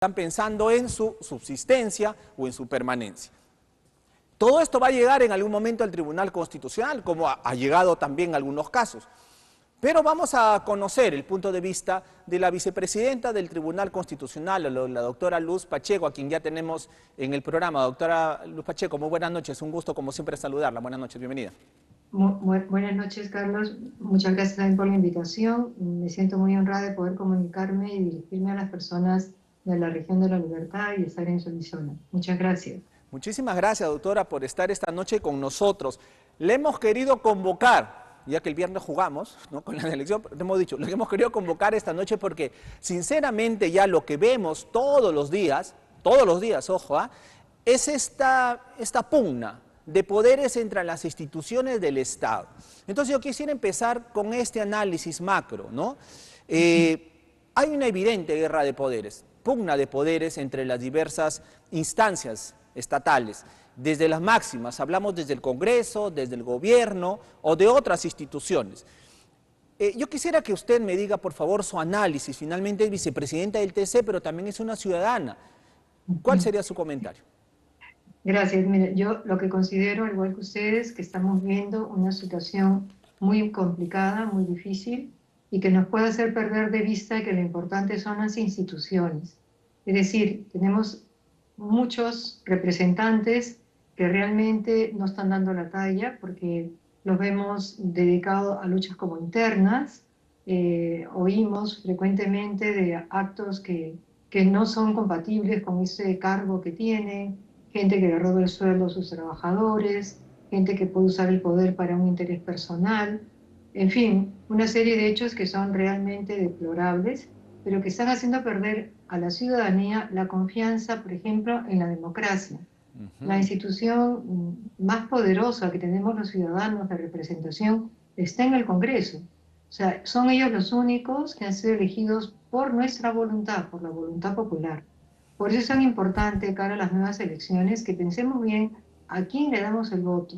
están pensando en su subsistencia o en su permanencia. Todo esto va a llegar en algún momento al Tribunal Constitucional, como ha llegado también en algunos casos. Pero vamos a conocer el punto de vista de la vicepresidenta del Tribunal Constitucional, la doctora Luz Pacheco, a quien ya tenemos en el programa. Doctora Luz Pacheco, muy buenas noches, un gusto como siempre saludarla. Buenas noches, bienvenida. Buenas noches, Carlos. Muchas gracias también por la invitación. Me siento muy honrada de poder comunicarme y dirigirme a las personas de la región de La Libertad y estar en su emisora. Muchas gracias. Muchísimas gracias, doctora, por estar esta noche con nosotros. Le hemos querido convocar, ya que el viernes jugamos, ¿no?, con la elección, te hemos dicho, le hemos querido convocar esta noche porque, sinceramente, ya lo que vemos todos los días, ojo, es esta pugna de poderes entre las instituciones del Estado. Entonces yo quisiera empezar con este análisis macro, ¿no? Hay una evidente guerra de poderes, pugna de poderes entre las diversas instancias estatales, desde las máximas, hablamos desde el Congreso, desde el gobierno o de otras instituciones. Yo quisiera que usted me diga, por favor, su análisis. Finalmente es vicepresidenta del TC, pero también es una ciudadana. ¿Cuál sería su comentario? Gracias. Mire, yo lo que considero, al igual que ustedes, que estamos viendo una situación muy complicada, muy difícil, y que nos puede hacer perder de vista que lo importante son las instituciones. Es decir, tenemos muchos representantes que realmente no están dando la talla porque los vemos dedicados a luchas como internas, oímos frecuentemente de actos que no son compatibles con ese cargo que tienen, gente que le roba el sueldo a sus trabajadores, gente que puede usar el poder para un interés personal, en fin, una serie de hechos que son realmente deplorables, pero que están haciendo perder a la ciudadanía la confianza, por ejemplo, en la democracia. La institución más poderosa que tenemos los ciudadanos de representación está en el Congreso. O sea, son ellos los únicos que han sido elegidos por nuestra voluntad, por la voluntad popular. Por eso es tan importante, cara a las nuevas elecciones, que pensemos bien a quién le damos el voto,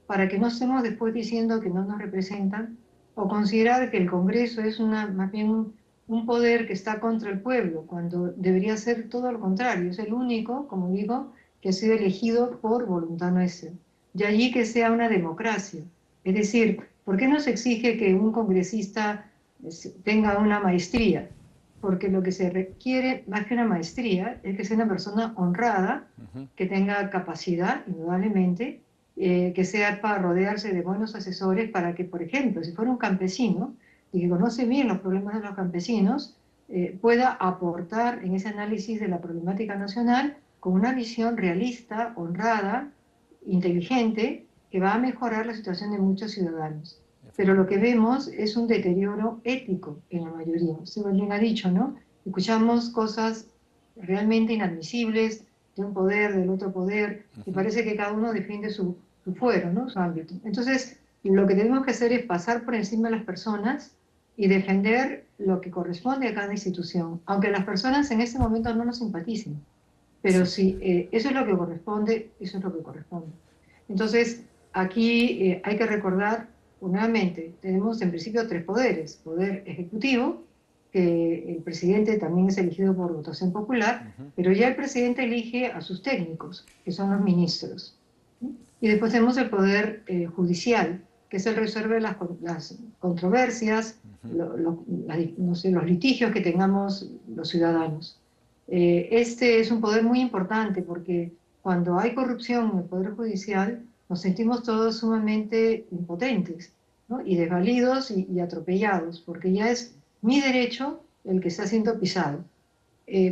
para que no estemos después diciendo que no nos representan o considerar que el Congreso es más bien un poder que está contra el pueblo, cuando debería ser todo lo contrario. Es el único, como digo, que ha sido elegido por voluntad nuestra. De allí que sea una democracia. Es decir, ¿por qué no se exige que un congresista tenga una maestría? Porque lo que se requiere, más que una maestría, es que sea una persona honrada, que tenga capacidad, indudablemente, que sepa rodearse de buenos asesores para que, por ejemplo, si fuera un campesino y que conoce bien los problemas de los campesinos, pueda aportar en ese análisis de la problemática nacional con una visión realista, honrada, inteligente, que va a mejorar la situación de muchos ciudadanos. Pero lo que vemos es un deterioro ético en la mayoría. Usted bien ha dicho, ¿no? Escuchamos cosas realmente inadmisibles de un poder, del otro poder, y parece que cada uno defiende su fuero, ¿no?, su ámbito. Entonces, lo que tenemos que hacer es pasar por encima de las personas y defender lo que corresponde a cada institución, aunque las personas en este momento no nos simpaticen. Pero Sí. si eso es lo que corresponde, eso es lo que corresponde. Entonces, aquí hay que recordar, nuevamente, tenemos en principio tres poderes. Poder ejecutivo, que el presidente también es elegido por votación popular, pero ya el presidente elige a sus técnicos, que son los ministros. Y después tenemos el poder judicial, que es el que resuelve las controversias, no sé, los litigios que tengamos los ciudadanos. Este es un poder muy importante porque cuando hay corrupción en el Poder Judicial nos sentimos todos sumamente impotentes, ¿no?, y desvalidos y atropellados, porque ya es mi derecho el que está siendo pisado.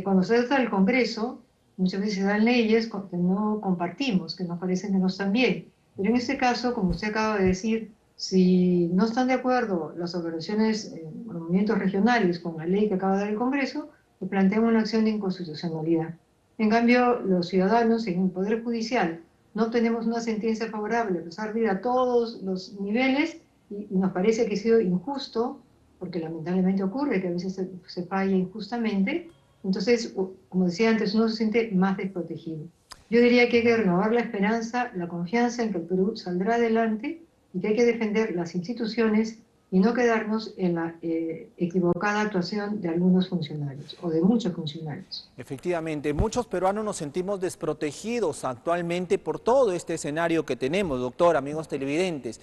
Cuando se trata del Congreso, muchas veces se dan leyes que no compartimos, que nos parecen que no están bien. Pero en este caso, como usted acaba de decir, si no están de acuerdo las organizaciones, los movimientos regionales con la ley que acaba de dar el Congreso, le plantean una acción de inconstitucionalidad. En cambio, los ciudadanos en el Poder Judicial no tenemos una sentencia favorable, a pesar de ir a todos los niveles, y nos parece que ha sido injusto, porque lamentablemente ocurre que a veces se falla injustamente. Entonces, como decía antes, uno se siente más desprotegido. Yo diría que hay que renovar la esperanza, la confianza en que el Perú saldrá adelante y que hay que defender las instituciones y no quedarnos en la equivocada actuación de algunos funcionarios o de muchos funcionarios. Efectivamente, muchos peruanos nos sentimos desprotegidos actualmente por todo este escenario que tenemos, doctor, amigos televidentes.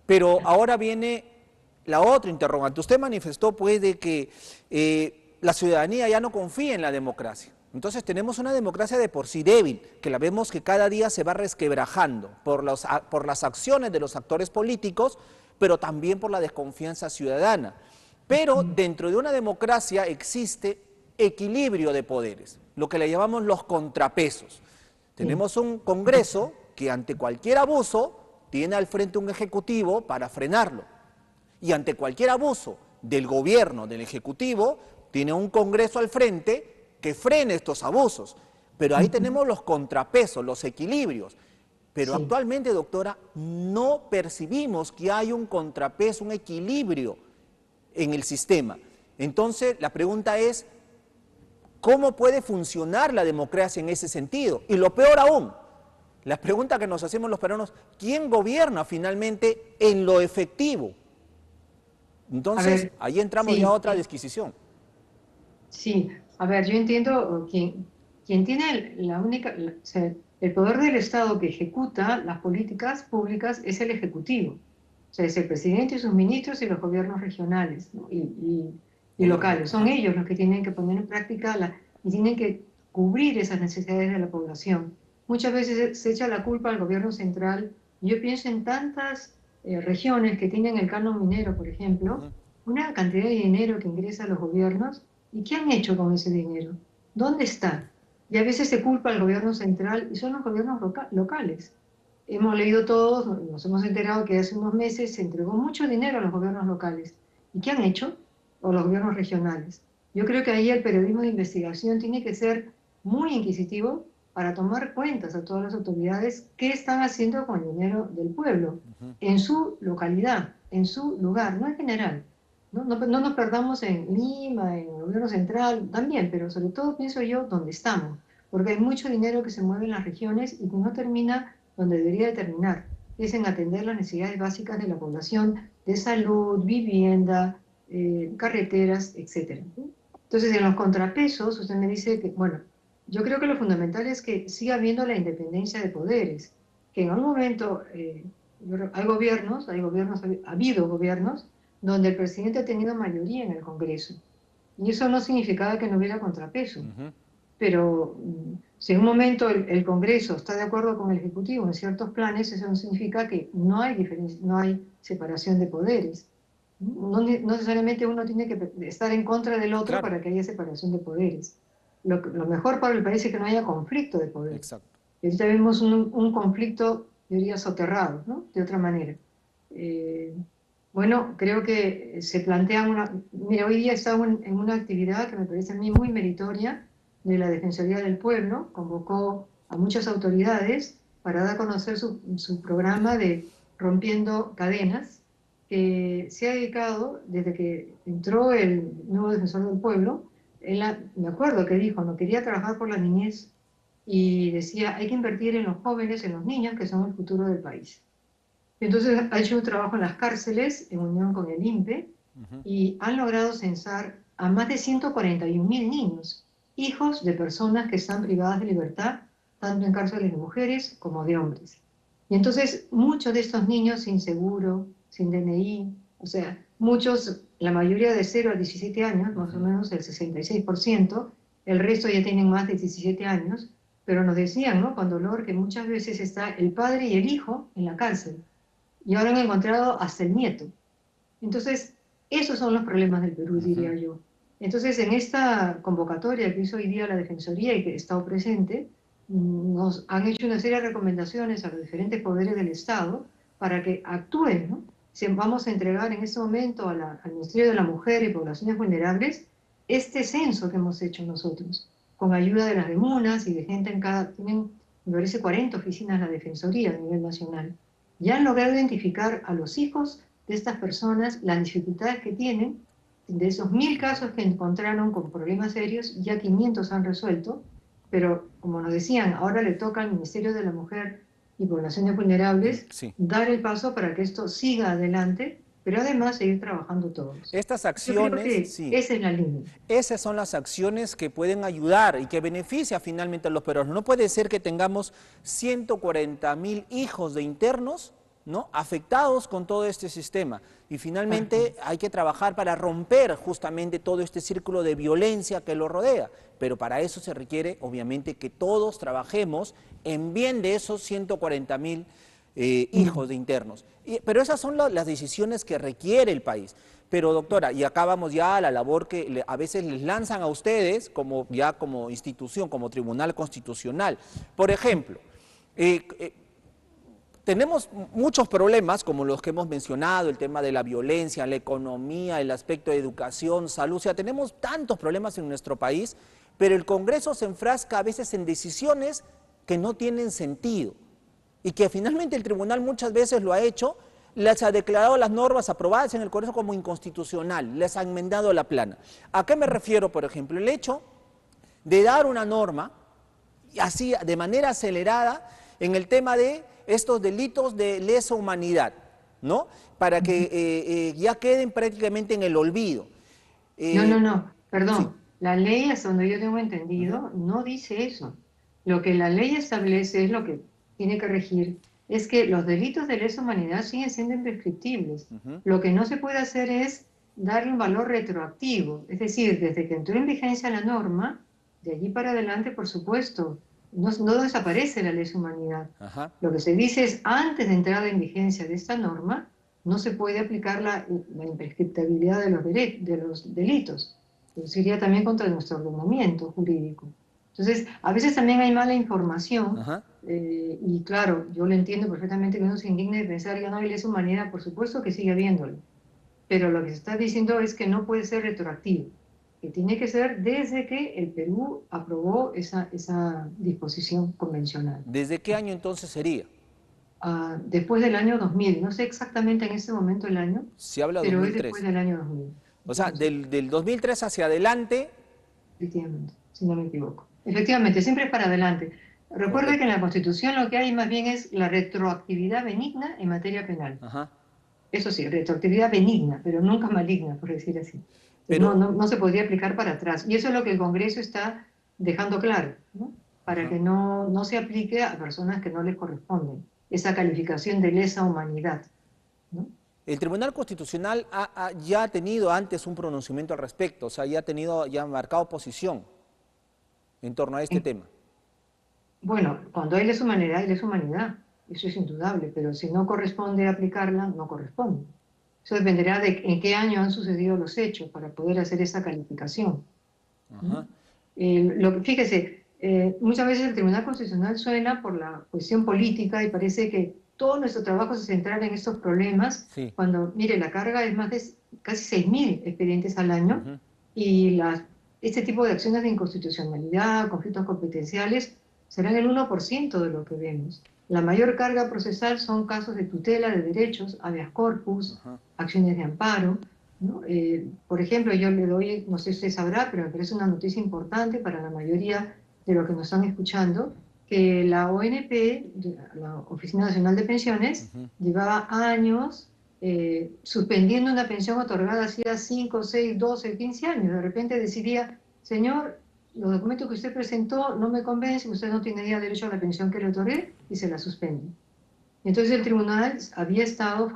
Pero ahora viene la otra interrogante. Usted manifestó pues de que la ciudadanía ya no confía en la democracia. Entonces tenemos una democracia de por sí débil, que la vemos que cada día se va resquebrajando por las acciones de los actores políticos, pero también por la desconfianza ciudadana. Pero dentro de una democracia existe equilibrio de poderes, lo que le llamamos los contrapesos. Tenemos un Congreso que ante cualquier abuso tiene al frente un Ejecutivo para frenarlo. Y ante cualquier abuso del gobierno, del Ejecutivo, tiene un Congreso al frente que frene estos abusos. Pero ahí tenemos los contrapesos, los equilibrios. Pero Sí. actualmente, doctora, no percibimos que hay un contrapeso, un equilibrio en el sistema. Entonces, la pregunta es, ¿cómo puede funcionar la democracia en ese sentido? Y lo peor aún, la pregunta que nos hacemos los peruanos, ¿quién gobierna finalmente en lo efectivo? A Entonces, ver, ahí entramos ya a sí, otra disquisición. sí. A ver, yo entiendo quien tiene la única, o sea, el poder del Estado que ejecuta las políticas públicas es el Ejecutivo. O sea, es el presidente y sus ministros y los gobiernos regionales, ¿no? y Gobierno, locales. Son ajá. ellos los que tienen que poner en práctica y tienen que cubrir esas necesidades de la población. Muchas veces se echa la culpa al gobierno central. Yo pienso en tantas regiones que tienen el canon minero, por ejemplo, Ujú. una cantidad de dinero que ingresa a los gobiernos. ¿Y qué han hecho con ese dinero? ¿Dónde está? Y a veces se culpa al gobierno central y son los gobiernos locales. Hemos leído todos, nos hemos enterado que hace unos meses se entregó mucho dinero a los gobiernos locales. ¿Y qué han hecho? O los gobiernos regionales. Yo creo que ahí el periodismo de investigación tiene que ser muy inquisitivo para tomar cuentas a todas las autoridades qué están haciendo con el dinero del pueblo, en su localidad, en su lugar, no en general. No nos perdamos en Lima, en el gobierno central, también, pero sobre todo pienso yo donde estamos, porque hay mucho dinero que se mueve en las regiones y que no termina donde debería de terminar, que es en atender las necesidades básicas de la población, de salud, vivienda, carreteras, etc. Entonces, en los contrapesos, usted me dice que, bueno, yo creo que lo fundamental es que siga habiendo la independencia de poderes, que en algún momento ha habido gobiernos donde el presidente ha tenido mayoría en el Congreso. Y eso no significaba que no hubiera contrapeso. Ujú. Pero si en un momento el Congreso está de acuerdo con el Ejecutivo en ciertos planes, eso no significa que no hay diferencia, no hay separación de poderes. No necesariamente uno tiene que estar en contra del otro Claro, para que haya separación de poderes. Lo mejor para el país es que no haya conflicto de poder. exacto. Y ahorita vemos un conflicto, yo diría, soterrado, ¿no? De otra manera. Eh, bueno, creo que se plantean una... Mira, hoy día está en una actividad que me parece a mí muy meritoria de la Defensoría del Pueblo. Convocó a muchas autoridades para dar a conocer su programa de Rompiendo Cadenas, que se ha dedicado, desde que entró el nuevo Defensor del Pueblo, me acuerdo que dijo, no quería trabajar por la niñez y decía, hay que invertir en los jóvenes, en los niños, que son el futuro del país. Entonces ha hecho un trabajo en las cárceles en unión con el INPE Ujú. y han logrado censar a más de 141.000 niños, hijos de personas que están privadas de libertad, tanto en cárceles de mujeres como de hombres. Y entonces muchos de estos niños sin seguro, sin DNI, o sea, muchos, la mayoría de 0 a 17 años, más o Ujú. menos el 66%, el resto ya tienen más de 17 años, pero nos decían, ¿no? Con dolor que muchas veces está el padre y el hijo en la cárcel y ahora han encontrado hasta el nieto. Entonces, esos son los problemas del Perú, Ujú. diría yo. Entonces, en esta convocatoria que hizo hoy día la Defensoría y que he estado presente, nos han hecho una serie de recomendaciones a los diferentes poderes del Estado para que actúen, ¿no? Vamos a entregar en este momento al Ministerio de la Mujer y Poblaciones Vulnerables este censo que hemos hecho nosotros, con ayuda de las demunas y de gente tienen, me parece, 40 oficinas la Defensoría a nivel nacional. Ya han logrado identificar a los hijos de estas personas, las dificultades que tienen. De esos 1.000 casos que encontraron con problemas serios, ya 500 han resuelto, pero como nos decían, ahora le toca al Ministerio de la Mujer y Poblaciones Vulnerables Sí. dar el paso para que esto siga adelante, pero además seguir trabajando todos. Estas Yo creo acciones, que sí, esa es la línea. esas son las acciones que pueden ayudar y que benefician finalmente a los peruanos. No puede ser que tengamos 140.000 hijos de internos, ¿no?, afectados con todo este sistema. Y finalmente hay que trabajar para romper justamente todo este círculo de violencia que lo rodea. Pero para eso se requiere, obviamente, que todos trabajemos en bien de esos 140.000 hijos de internos. Pero esas son las decisiones que requiere el país. Pero doctora, y acá vamos ya a la labor que a veces les lanzan a ustedes como institución, como Tribunal Constitucional. Por ejemplo, tenemos muchos problemas como los que hemos mencionado, el tema de la violencia, la economía, el aspecto de educación, salud, o sea, tenemos tantos problemas en nuestro país, pero el Congreso se enfrasca a veces en decisiones que no tienen sentido y que finalmente el tribunal muchas veces lo ha hecho, les ha declarado las normas aprobadas en el Congreso como inconstitucional, les ha enmendado la plana. ¿A qué me refiero, por ejemplo? El hecho de dar una norma, así de manera acelerada, en el tema de estos delitos de lesa humanidad, ¿no? Para que ya queden prácticamente en el olvido. No, Sí. perdón. La ley, hasta donde yo tengo Ujú, entendido, no dice eso. Lo que la ley establece es lo que tiene que regir, es que los delitos de lesa humanidad siguen siendo imprescriptibles. ujú. Lo que no se puede hacer es darle un valor retroactivo. Es decir, desde que entró en vigencia la norma, de allí para adelante, por supuesto, no desaparece la lesa humanidad. Ajá. Lo que se dice es, antes de entrada en vigencia de esta norma, no se puede aplicar la imprescriptibilidad de los delitos. Eso iría también contra nuestro ordenamiento jurídico. Entonces, a veces también hay mala información, Ajá. y claro, yo lo entiendo perfectamente que uno se indigne de pensar, ya no hay lesa humanidad, por supuesto que sigue habiéndolo, pero lo que se está diciendo es que no puede ser retroactivo, que tiene que ser desde que el Perú aprobó esa disposición convencional. ¿Desde qué año entonces sería? Después del año 2000, no sé exactamente en este momento el año, Se habla pero es después 2003. del año 2000. O sea, Eso sí, del 2003 hacia adelante. efectivamente, si no me equivoco. Efectivamente, siempre es para adelante. Recuerde que en Correcto. la Constitución lo que hay más bien es la retroactividad benigna en materia penal. Ajá. Eso sí, retroactividad benigna, pero nunca maligna, por decir así. Pero, No se podría aplicar para atrás. Y eso es lo que el Congreso está dejando claro, ¿no? Para ajá. que no se aplique a personas que no les corresponden esa calificación de lesa humanidad, ¿no? El Tribunal Constitucional ya ha tenido antes un pronunciamiento al respecto, o sea, ya ha marcado posición en torno a este En- tema. Bueno, cuando hay lesa humanidad, hay lesa humanidad. Eso es indudable, pero si no corresponde aplicarla, no corresponde. Eso dependerá de en qué año han sucedido los hechos para poder hacer esa calificación, ¿no? Ajá. Fíjese, muchas veces el Tribunal Constitucional suena por la cuestión política y parece que todo nuestro trabajo se centrará en estos problemas, Sí. cuando, mire, la carga es más de casi 6.000 expedientes al año Ujú. y este tipo de acciones de inconstitucionalidad, conflictos competenciales, serán el 1% de lo que vemos. La mayor carga procesal son casos de tutela de derechos, habeas corpus, Ajá. acciones de amparo, ¿no? Por ejemplo, yo le doy, no sé si usted sabrá, pero me parece una noticia importante para la mayoría de los que nos están escuchando, que la ONP, la Oficina Nacional de Pensiones, Ujú. llevaba años suspendiendo una pensión otorgada hacía 5, 6, 12, 15 años. De repente decidía, señor, los documentos que usted presentó no me convencen, usted no tiene ya derecho a la pensión que le otorgué, y se la suspende. Entonces el tribunal había estado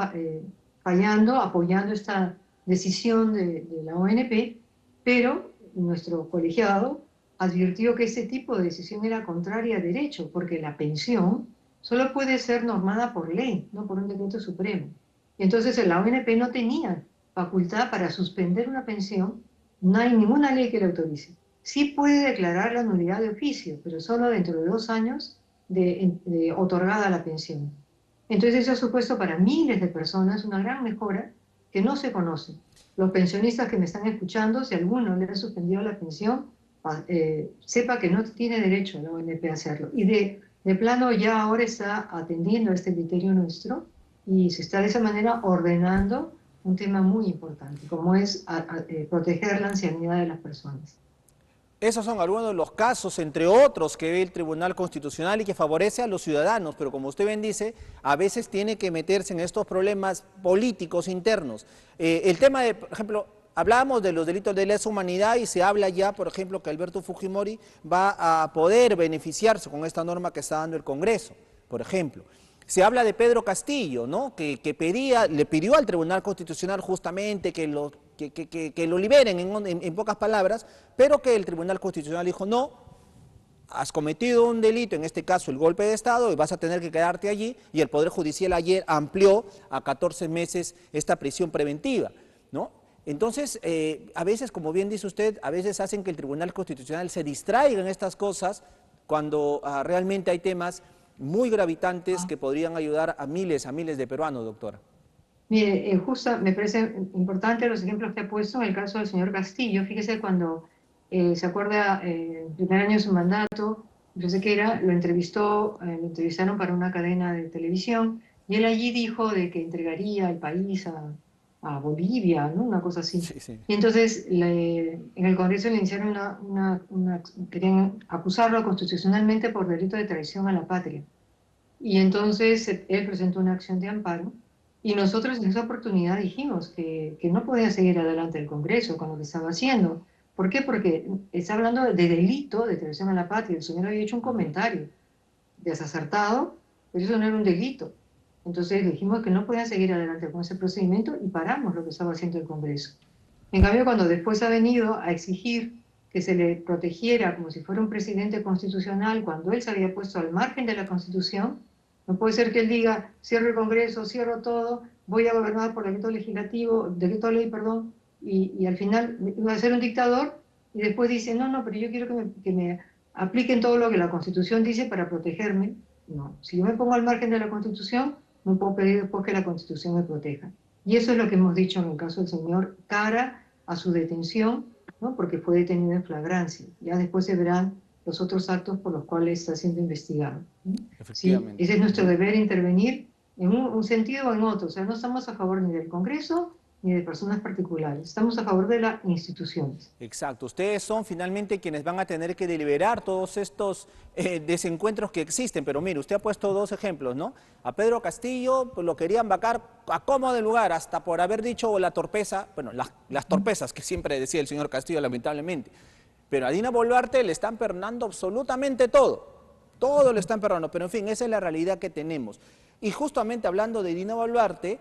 fallando, apoyando esta decisión de la ONP, pero nuestro colegiado advirtió que ese tipo de decisión era contraria a derecho, porque la pensión solo puede ser normada por ley, no por un decreto supremo. Entonces la ONP no tenía facultad para suspender una pensión, no hay ninguna ley que le autorice. Sí puede declarar la nulidad de oficio, pero solo dentro de 2 años de otorgada la pensión. Entonces eso ha supuesto para miles de personas una gran mejora que no se conoce. Los pensionistas que me están escuchando, si alguno le ha suspendido la pensión, sepa que no tiene derecho a la ONP a hacerlo. Y de plano ya ahora está atendiendo este criterio nuestro y se está de esa manera ordenando un tema muy importante, como es proteger la ancianidad de las personas. Esos son algunos de los casos, entre otros, que ve el Tribunal Constitucional y que favorece a los ciudadanos, pero como usted bien dice, a veces tiene que meterse en estos problemas políticos internos. El tema de, por ejemplo, hablábamos de los delitos de lesa humanidad y se habla ya, por ejemplo, que Alberto Fujimori va a poder beneficiarse con esta norma que está dando el Congreso, por ejemplo. Se habla de Pedro Castillo, ¿no? Que le pidió al Tribunal Constitucional justamente que lo liberen, en pocas palabras, pero que el Tribunal Constitucional dijo, no, has cometido un delito, en este caso el golpe de Estado, y vas a tener que quedarte allí, y el Poder Judicial ayer amplió a 14 meses esta prisión preventiva, ¿no? Entonces, a veces, como bien dice usted, a veces hacen que el Tribunal Constitucional se distraiga en estas cosas cuando realmente hay temas muy gravitantes que podrían ayudar a miles de peruanos, doctora. Mire, justo me parece importante los ejemplos que ha puesto en el caso del señor Castillo. Fíjese cuando se acuerda el primer año de su mandato, yo sé que era, lo entrevistaron para una cadena de televisión y él allí dijo de que entregaría el país a Bolivia, ¿no? Una cosa así. Sí, sí. Y entonces en el Congreso le iniciaron querían acusarlo constitucionalmente por delito de traición a la patria. Y entonces él presentó una acción de amparo y nosotros en esa oportunidad dijimos que no podía seguir adelante el Congreso con lo que estaba haciendo. ¿Por qué? Porque está hablando de delito de traición a la patria. El señor había hecho un comentario desacertado, pero eso no era un delito. Entonces dijimos que no podían seguir adelante con ese procedimiento y paramos lo que estaba haciendo el Congreso. En cambio, cuando después ha venido a exigir que se le protegiera como si fuera un presidente constitucional, cuando él se había puesto al margen de la Constitución, no puede ser que él diga, cierro el Congreso, cierro todo, voy a gobernar por decreto legislativo, decreto de ley, perdón, y al final va a ser un dictador, y después dice, no, no, pero yo quiero que me apliquen todo lo que la Constitución dice para protegerme. No, si yo me pongo al margen de la Constitución, no puedo pedir después que la Constitución me proteja. Y eso es lo que hemos dicho en el caso del señor cara a su detención, ¿no? Porque fue detenido en flagrancia. Ya después se verán los otros actos por los cuales está siendo investigado. Sí, Efectivamente. ese es nuestro deber, intervenir en un sentido o en otro. O sea, no estamos a favor ni del Congreso ni de personas particulares. Estamos a favor de las instituciones. Exacto, ustedes son finalmente quienes van a tener que deliberar todos estos desencuentros que existen, pero mire, usted ha puesto dos ejemplos, ¿no? A Pedro Castillo pues, lo querían vacar a como de lugar, hasta por haber dicho la torpeza, bueno, las torpezas que siempre decía el señor Castillo, lamentablemente, pero a Dina Boluarte le están perdonando absolutamente todo le están perdonando, pero en fin, esa es la realidad que tenemos. Y justamente hablando de Dina Boluarte,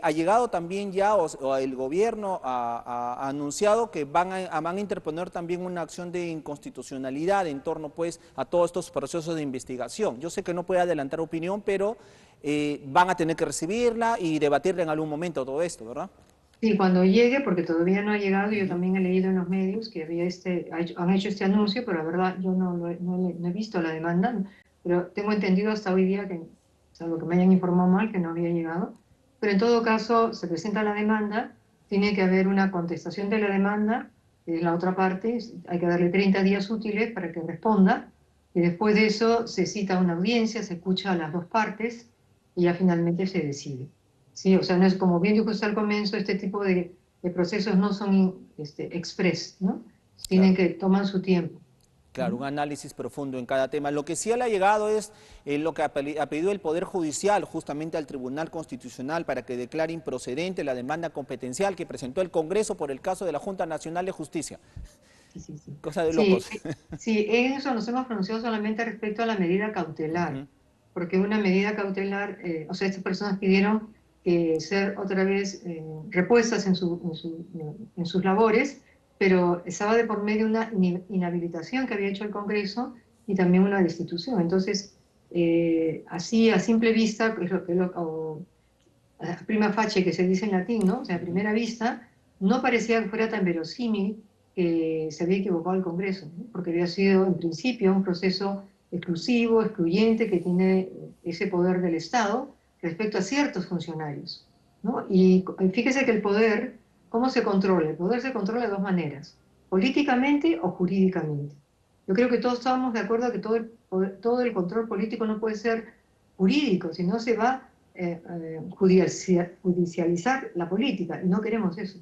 ha llegado también ya, o el gobierno ha anunciado que van a interponer también una acción de inconstitucionalidad en torno pues a todos estos procesos de investigación. Yo sé que no puede adelantar opinión, pero van a tener que recibirla y debatirla en algún momento todo esto, ¿verdad? Sí, cuando llegue, porque todavía no ha llegado, yo también he leído en los medios que han hecho este anuncio, pero la verdad yo no he visto la demanda, pero tengo entendido hasta hoy día que, salvo que me hayan informado mal, que no había llegado. Pero en todo caso, se presenta la demanda, tiene que haber una contestación de la demanda, de la otra parte, hay que darle 30 días útiles para que responda, y después de eso se cita una audiencia, se escucha a las dos partes, y ya finalmente se decide. Sí, o sea, no es como bien dijo usted al comienzo, este tipo de procesos no son express, ¿no? Tienen Claro. que tomar su tiempo. Claro, un análisis profundo en cada tema. Lo que sí le ha llegado es lo que ha pedido el Poder Judicial justamente al Tribunal Constitucional para que declare improcedente la demanda competencial que presentó el Congreso por el caso de la Junta Nacional de Justicia. Sí, sí, sí. Cosa de Sí, locos. sí, en eso nos hemos pronunciado solamente respecto a la medida cautelar, Ujú. porque una medida cautelar, o sea, estas personas pidieron que ser otra vez repuestas en sus labores, pero estaba de por medio una inhabilitación que había hecho el Congreso y también una destitución. Entonces, así a simple vista, o a prima facie que se dice en latín, ¿no? O sea, a Ujú. primera vista, no parecía que fuera tan verosímil que se había equivocado el Congreso, ¿no? Porque había sido en principio un proceso exclusivo, excluyente, que tiene ese poder del Estado respecto a ciertos funcionarios, ¿no? Y fíjese que el poder, ¿cómo se controla? El poder se controla de dos maneras, políticamente o jurídicamente. Yo creo que todos estábamos de acuerdo que todo el control político no puede ser jurídico, sino se va judicializar la política, y no queremos eso.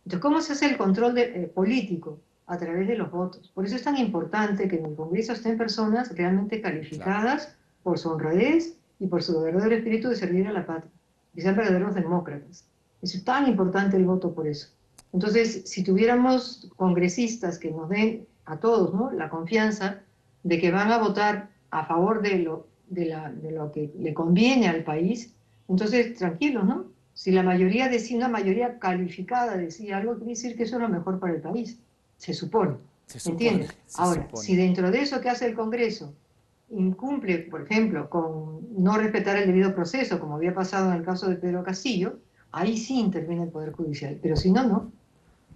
Entonces, ¿cómo se hace el control político? a través de los votos. Por eso es tan importante que en el Congreso estén personas realmente Claro. calificadas por su honradez y por su verdadero espíritu de servir a la patria, que sean verdaderos demócratas. Es tan importante el voto por eso. Entonces, si tuviéramos congresistas que nos den a todos, ¿no?, la confianza de que van a votar a favor de lo que le conviene al país, entonces tranquilos, ¿no? Si la mayoría decía, una mayoría calificada decía algo, quiere decir que eso es lo mejor para el país, se supone, Se supone, ¿entiendes? se Ahora, supone. si dentro de eso que hace el Congreso incumple, por ejemplo, con no respetar el debido proceso, como había pasado en el caso de Pedro Castillo, ahí sí interviene el Poder Judicial, pero si no, no.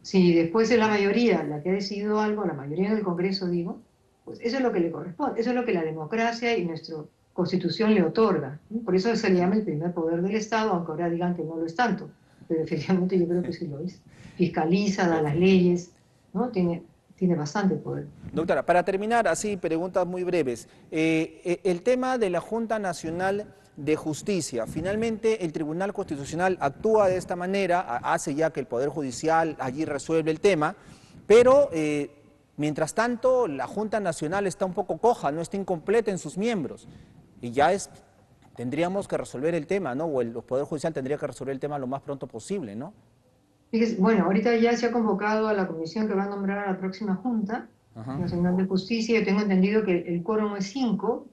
Si después es la mayoría la que ha decidido algo, la mayoría del Congreso, digo, pues eso es lo que le corresponde, eso es lo que la democracia y nuestra Constitución le otorga, ¿no? Por eso se le llama el primer poder del Estado, aunque ahora digan que no lo es tanto, pero efectivamente yo creo que sí lo es. Fiscaliza, da las Perfecto. leyes, ¿no? Tiene bastante poder. Doctora, para terminar, así, preguntas muy breves. El tema de la Junta Nacional de Justicia, finalmente el Tribunal Constitucional actúa de esta manera, hace ya que el Poder Judicial allí resuelve el tema, pero mientras tanto la Junta Nacional está un poco coja, no está incompleta en sus miembros, y ya tendríamos que resolver el tema, ¿no? O el Poder Judicial tendría que resolver el tema lo más pronto posible, ¿no? Fíjese, bueno, ahorita ya se ha convocado a la comisión que va a nombrar a la próxima Junta Ajá. Nacional de Justicia. Yo tengo entendido que el quórum es 5,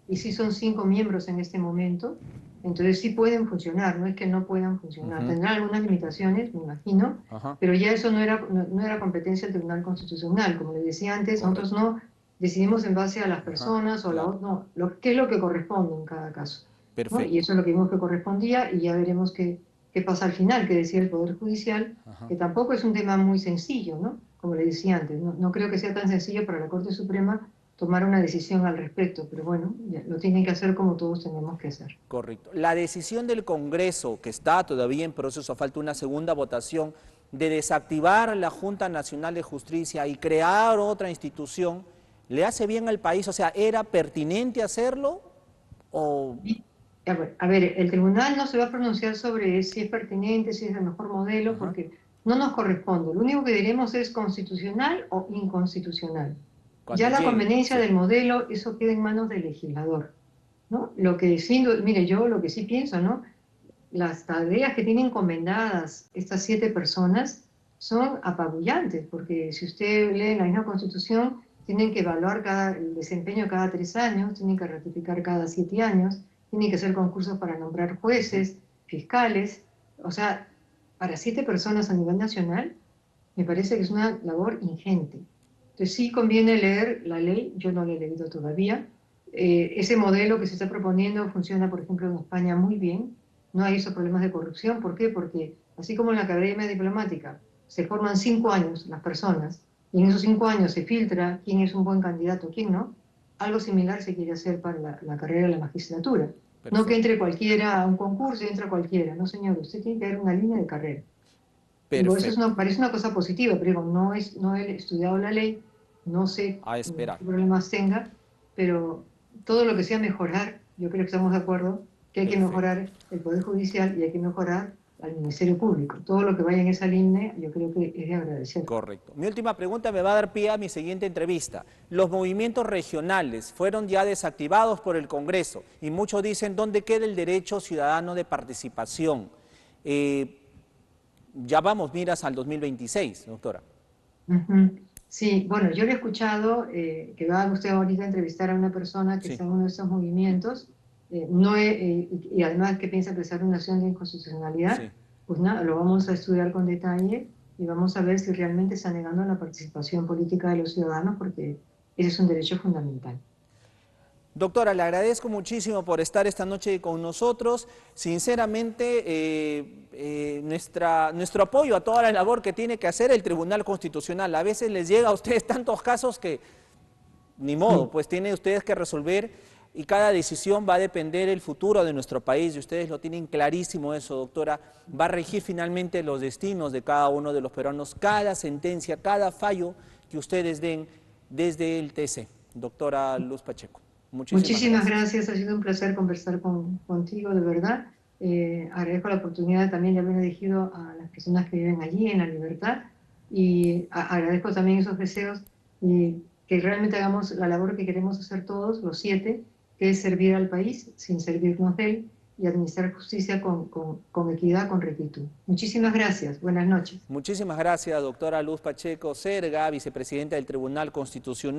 y sí son 5 miembros en este momento, entonces sí pueden funcionar, no es que no puedan funcionar. Ujú. Tendrán algunas limitaciones, me imagino, Ajá. pero ya eso no era competencia del Tribunal Constitucional. Como les decía antes, nosotros Correcto. no decidimos en base a las Ajá. personas o Claro. no, qué es lo que corresponde en cada caso, ¿no? Y Perfecto. eso es lo que vimos que correspondía, y ya veremos qué pasa al final, que decía el Poder Judicial, Ajá. que tampoco es un tema muy sencillo, ¿no? Como le decía antes, no creo que sea tan sencillo para la Corte Suprema tomar una decisión al respecto, pero bueno, ya lo tienen que hacer como todos tenemos que hacer. Correcto. La decisión del Congreso, que está todavía en proceso, falta una segunda votación, de desactivar la Junta Nacional de Justicia y crear otra institución, ¿le hace bien al país? O sea, ¿era pertinente hacerlo? O... Y, a ver, el tribunal no se va a pronunciar sobre si es pertinente, si es el mejor modelo, Ajá. porque no nos corresponde. Lo único que diremos es constitucional o inconstitucional. Cuando Ya la llegue, conveniencia sí. del modelo, eso queda en manos del legislador, ¿no? Lo que sí, mire, yo lo que sí pienso, ¿no? Las tareas que tienen encomendadas estas 7 personas son apabullantes, porque si usted lee la misma Constitución, tienen que evaluar el desempeño cada 3 años, tienen que ratificar cada 7 años, tienen que hacer concursos para nombrar Ujú. jueces, fiscales. O sea, para 7 personas a nivel nacional, me parece que es una labor ingente. Entonces sí conviene leer la ley, yo no la he leído todavía. Ese modelo que se está proponiendo funciona, por ejemplo, en España muy bien. No hay esos problemas de corrupción. ¿Por qué? Porque así como en la academia diplomática se forman 5 años las personas, y en esos 5 años se filtra quién es un buen candidato, quién no, algo similar se quiere hacer para la carrera de la magistratura. No que Perfecto. entre cualquiera a un concurso y entra cualquiera. No, señor, usted tiene que dar una línea de carrera. Digo, eso Perfecto. parece una cosa positiva, pero digo, no he estudiado la ley, no sé A esperar. qué problemas tenga, pero todo lo que sea mejorar, yo creo que estamos de acuerdo que hay que Perfecto. mejorar el Poder Judicial y hay que mejorar al Ministerio Público. Todo lo que vaya en esa línea, yo creo que es de agradecer. Correcto. Mi última pregunta me va a dar pie a mi siguiente entrevista. Los movimientos regionales fueron ya desactivados por el Congreso y muchos dicen, ¿dónde queda el derecho ciudadano de participación? Eh, ya vamos, miras al 2026, doctora. Ujú. Sí, bueno, yo le he escuchado que va usted ahorita a entrevistar a una persona que Sí, está en uno de estos movimientos, y además que piensa empezar una acción de inconstitucionalidad. sí. Pues nada, lo vamos a estudiar con detalle y vamos a ver si realmente está negando la participación política de los ciudadanos, porque ese es un derecho fundamental. Doctora, le agradezco muchísimo por estar esta noche con nosotros. Sinceramente, nuestro apoyo a toda la labor que tiene que hacer el Tribunal Constitucional. A veces les llega a ustedes tantos casos que ni modo, Sí, pues tienen ustedes que resolver y cada decisión va a depender del futuro de nuestro país y ustedes lo tienen clarísimo eso, doctora. Va a regir finalmente los destinos de cada uno de los peruanos, cada sentencia, cada fallo que ustedes den desde el TC. Doctora Luz Pacheco, muchísimas muchísimas gracias. gracias, ha sido un placer conversar contigo, de verdad. Agradezco la oportunidad también de haber elegido a las personas que viven allí en la libertad, y agradezco también esos deseos y que realmente hagamos la labor que queremos hacer todos, los 7, que es servir al país sin servirnos de él y administrar justicia con equidad, con rectitud. Muchísimas gracias. Buenas noches. Muchísimas gracias, doctora Luz Pacheco Serga, vicepresidenta del Tribunal Constitucional.